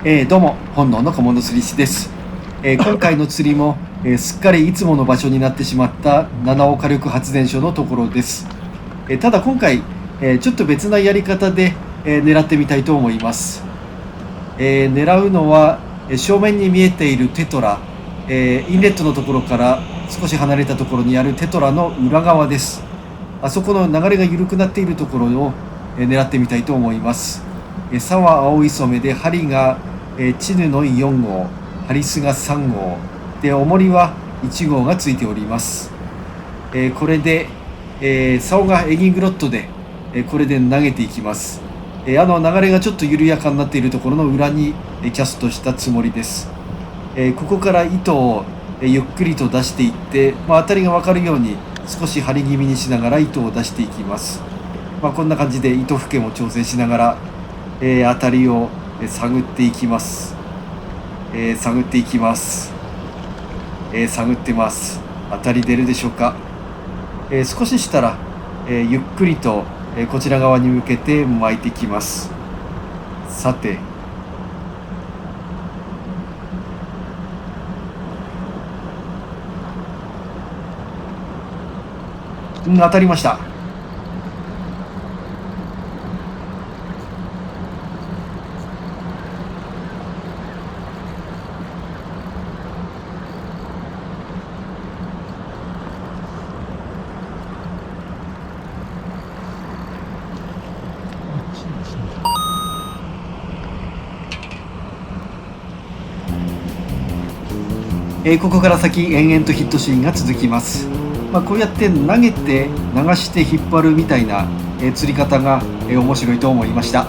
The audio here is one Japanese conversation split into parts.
どうも本能の小物釣り師です。今回の釣りも、すっかりいつもの場所になってしまった七尾火力発電所のところです。ただ今回、ちょっと別なやり方で、狙ってみたいと思います。狙うのは、正面に見えているテトラ、インレットのところから少し離れたところにあるテトラの裏側です。あそこの流れが緩くなっているところを、狙ってみたいと思います。竿は青い染めで針が、チヌの4号、ハリスが3号で、重りは1号がついております。これで、竿がエギングロッドで、これで投げていきます。流れがちょっと緩やかになっているところの裏に、キャストしたつもりです。ここから糸を、ゆっくりと出していって、当たりが分かるように少し張り気味にしながら糸を出していきます。こんな感じで糸付けも調整しながら、当たりを探っていきます。探っていきます。探ってます。当たり出るでしょうか。少ししたら、ゆっくりと、こちら側に向けて巻いてきます。さて、当たりました。ここから先延々とヒットシーンが続きます。こうやって投げて流して引っ張るみたいな、釣り方が、面白いと思いました。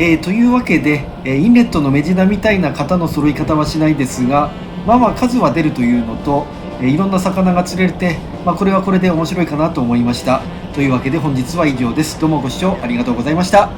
というわけで、インレットのメジナみたいな型の揃い方はしないですが、まあまあ数は出るというのと、いろんな魚が釣れて、これはこれで面白いかなと思いました。というわけで本日は以上です。どうもご視聴ありがとうございました。